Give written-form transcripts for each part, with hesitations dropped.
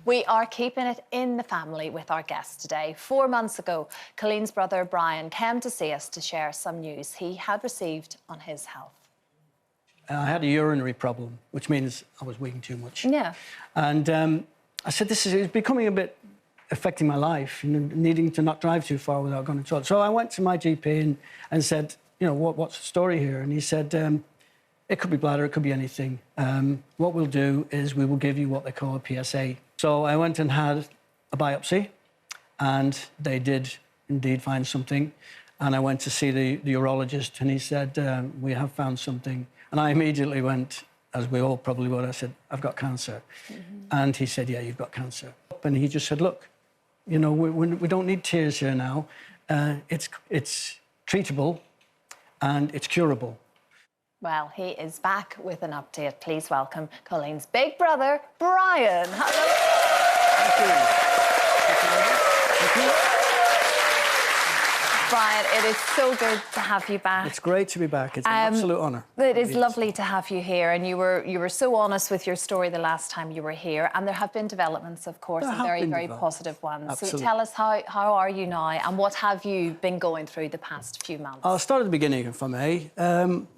We are keeping it in the family with our guest today. 4 months ago, Coleen's brother Brian came to see us to share some news he had received on his health. I had a urinary problem, which means I was weeing too much. Yeah. And I said, this is becoming a bit affecting my life, needing to not drive too far without going to the toilet. So I went to my GP and said, you know, what's the story here? And he said, it could be bladder, it could be anything. What we'll do is we will give you what they call a PSA. So I went and had a biopsy, and they did indeed find something. And I went to see the urologist, and he said, we have found something. And I immediately went, as we all probably would, I said, I've got cancer. And he said, yeah, you've got cancer. And he just said, look, you know, we don't need tears here now. It's treatable and it's curable. Well, he is back with an update. Please welcome Coleen's big brother, Brian. Hello. Thank you. Brian, it is so good to have you back. It's great to be back. It's an absolute honour. It is lovely to have you here, and you were so honest with your story the last time you were here, and there have been developments, of course, and very positive ones. Absolutely. So tell us, how are you now, and what have you been going through the past few months? I'll start at the beginning, if I may.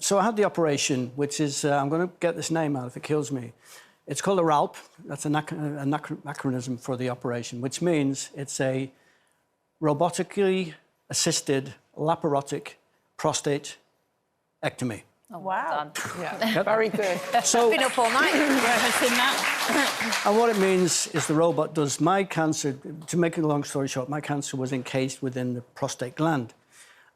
So I had the operation, which is, I'm going to get this name out if it kills me. It's called a RALP. That's an acronym for the operation, which means it's a robotically assisted laparoscopic prostate ectomy. Oh, wow. Yeah, very good. So, been up all night. And what it means is the robot does my cancer, to make a long story short, my cancer was encased within the prostate gland.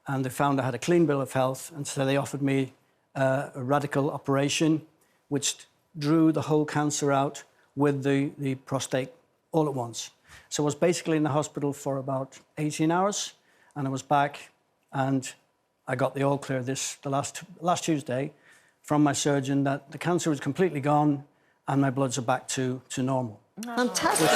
And they found I had a clean bill of health, and so they offered me a radical operation, which drew the whole cancer out with the prostate all at once. So I was basically in the hospital for about 18 hours. And I was back, and I got the all clear the last Tuesday from my surgeon that the cancer is completely gone and my bloods are back to normal. Fantastic.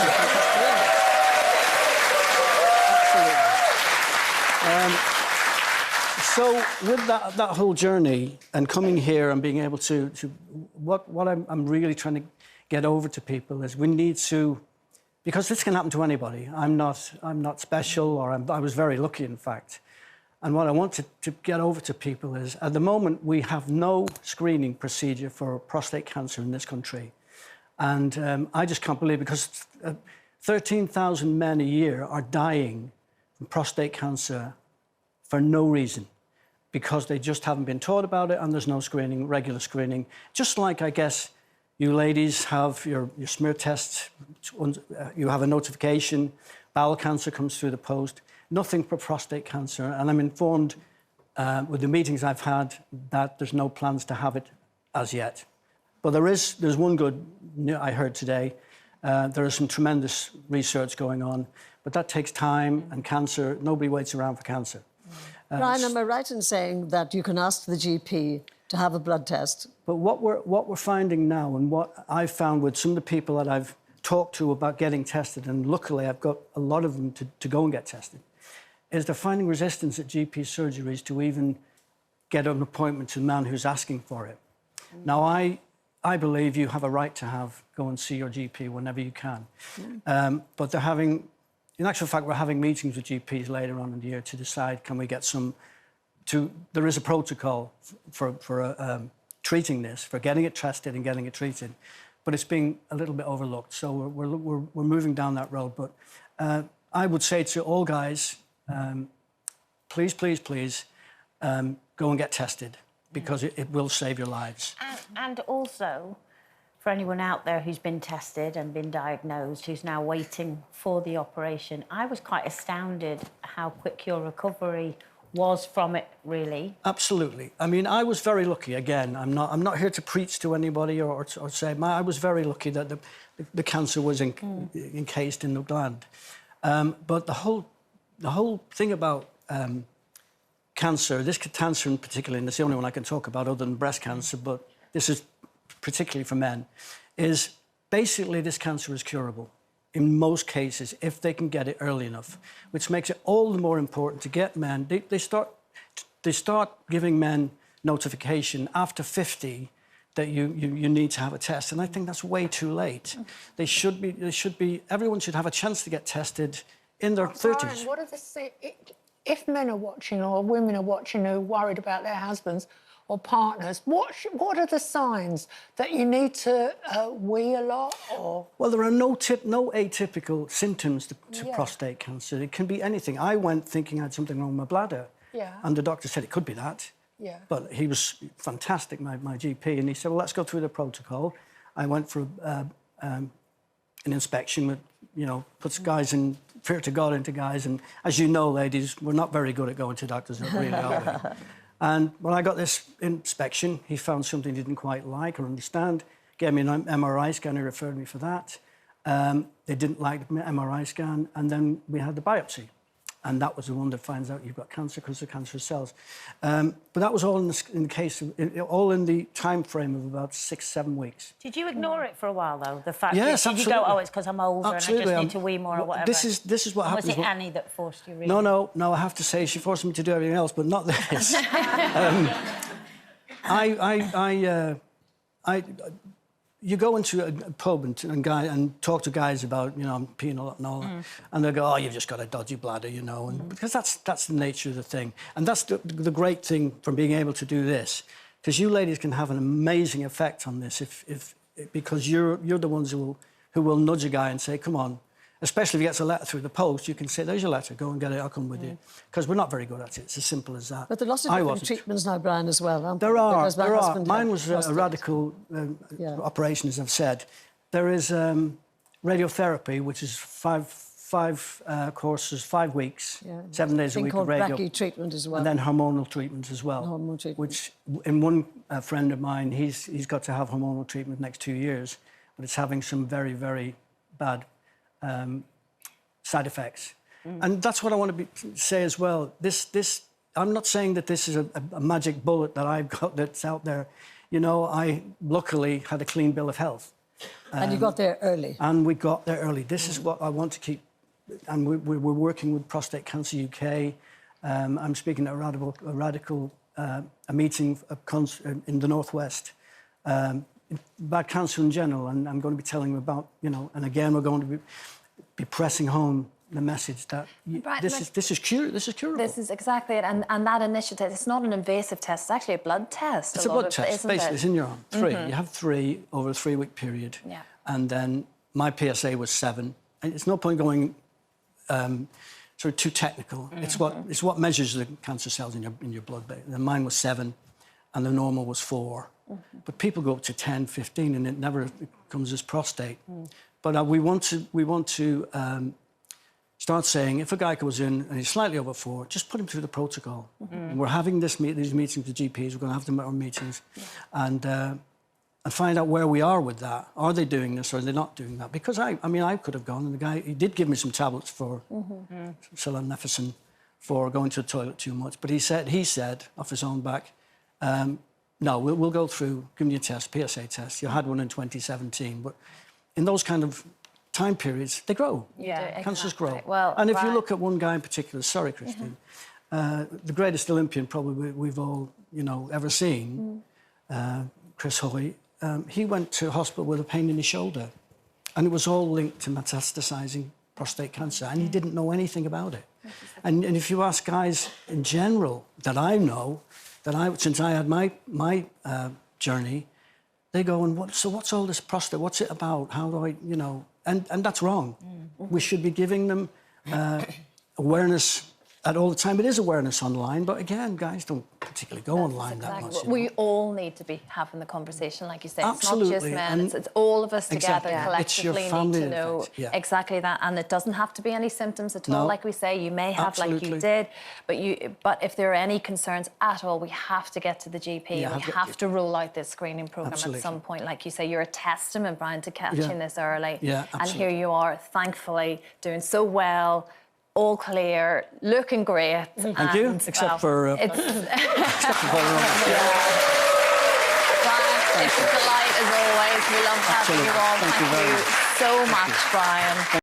So with that whole journey and coming here and being able to what I'm really trying to get over to people is we need to. Because this can happen to anybody. I'm not special, or I was very lucky, in fact. And what I want to get over to people is, at the moment, we have no screening procedure for prostate cancer in this country. And I just can't believe it, because 13,000 men a year are dying from prostate cancer for no reason, because they just haven't been taught about it, and there's no screening, regular screening. Just like, I guess, you ladies have your smear tests, you have a notification, bowel cancer comes through the post, nothing for prostate cancer. And I'm informed with the meetings I've had that there's no plans to have it as yet. But there's one good I heard today. There is some tremendous research going on, but that takes time, and cancer, nobody waits around for cancer. Brian, am I right in saying that you can ask the GP to have a blood test? But what we're finding now, and what I've found with some of the people that I've talked to about getting tested, and luckily I've got a lot of them to go and get tested, is they're finding resistance at GP surgeries to even get an appointment to the man who's asking for it. Now, I believe you have a right to go and see your GP whenever you can. But they're having, in actual fact, we're having meetings with GPs later on in the year to decide, can we get some. There is a protocol for treating this, for getting it tested and getting it treated, but it's being a little bit overlooked. So we're moving down that road. But I would say to all guys, please, please, please, go and get tested, because it will save your lives. And also, for anyone out there who's been tested and been diagnosed, who's now waiting for the operation, I was quite astounded how quick your recovery was from it, really. Absolutely. I mean, I was very lucky. Again, I'm not here to preach to anybody or say. I was very lucky that the cancer was encased in the gland. But the whole thing about cancer, this cancer in particular, and it's the only one I can talk about other than breast cancer, but this is particularly for men, is basically this cancer is curable. In most cases, if they can get it early enough, which makes it all the more important to get men. They start giving men notification after 50 that you need to have a test. And I think that's way too late. Everyone should have a chance to get tested in their 30s. Brian, what are if men are watching or women are watching who are worried about their husbands or partners, what are the signs that you need to wee a lot? Or well, there are no atypical symptoms to prostate cancer. It can be anything. I went thinking I had something wrong with my bladder, and the doctor said it could be that. Yeah. But he was fantastic, my GP, and he said, well, let's go through the protocol. I went for an inspection with, puts guys in, fear to God into guys. And as you know, ladies, we're not very good at going to doctors, really, are we? And when I got this inspection, he found something he didn't quite like or understand, gave me an MRI scan, he referred me for that. They didn't like the MRI scan, and then we had the biopsy. And that was the one that finds out you've got cancer because of cancerous cells. But that was all in the case of, all in the time frame of about 6-7 weeks. Did you ignore it for a while, though? The fact yes, that absolutely. you go, oh, it's because I'm older absolutely. and I just need to wee more or whatever? This is what happens. Was it Annie that forced you? Really? No, I have to say she forced me to do everything else, but not this. You go into a pub and talk to guys about, I'm peeing a lot and all that, and they go, oh, you've just got a dodgy bladder, and because that's the nature of the thing. And that's the great thing from being able to do this, because you ladies can have an amazing effect on this because you're the ones who will nudge a guy and say, come on. Especially if he gets a letter through the post, you can say, there's your letter, go and get it, I'll come with you. Because we're not very good at it, it's as simple as that. But there are lots of different treatments now, Brian, as well, aren't there? There are. Mine was prostate. a radical operation, as I've said. There is radiotherapy, which is five courses, 5 weeks, 7 days a week of radio. Brachy treatment as well. And then hormonal treatment as well. Hormonal treatment. Which, in one friend of mine, he's got to have hormonal treatment next 2 years, but it's having some very, very bad side effects. And that's what I want to say as well. I'm not saying that this is a magic bullet that I've got that's out there. I luckily had a clean bill of health. And you got there early. And we got there early. This is what I want to keep. And we're working with Prostate Cancer UK. I'm speaking at a meeting in the Northwest. About cancer in general, and I'm going to be telling you about, and again, we're going to be pressing home the message that this is curable. This is exactly it, and that initiative, it's not an invasive test, it's actually a blood test. It's a blood test, basically, it's in your arm. 3. You have 3 over a 3-week period. Yeah. And then my PSA was 7. And it's no point going sort of too technical. It's what measures the cancer cells in your blood. And mine was 7, and the normal was 4. But people go up to 10, 15, and it never comes as prostate. But we want to start saying, if a guy goes in and he's slightly over 4, just put him through the protocol. And we're having these meetings with GPs. We're going to have them at our meetings, and find out where we are with that. Are they doing this or are they not doing that? Because I could have gone, and the guy, he did give me some tablets for Selonefacin for going to the toilet too much. But he said off his own back, no, we'll go through, give me a test, PSA test. You had one in 2017, but in those kind of time periods, they grow. Yeah, Cancers grow. Well, and if you look at one guy in particular, sorry, Christine, the greatest Olympian probably we've all, ever seen, Chris Hoy, he went to hospital with a pain in his shoulder, and it was all linked to metastasizing prostate cancer, and he didn't know anything about it. And if you ask guys in general that I know, since I had my journey, they go, and what's all this prostate? What's it about? How do I, and that's wrong. We should be giving them awareness at all the time. It is awareness online, but again, guys don't particularly go online that much. We all need to be having the conversation, like you say. Absolutely. It's not just men, it's all of us together collectively need to know exactly that. And it doesn't have to be any symptoms at all, like we say. You may have, like you did, but if there are any concerns at all, we have to get to the GP. We have to roll out this screening programme at some point. Like you say, you're a testament, Brian, to catching this early. And here you are, thankfully, doing so well. All clear, looking great. Thank you, except for... It's a delight, as always. We love having you all. Thank you so much, Brian.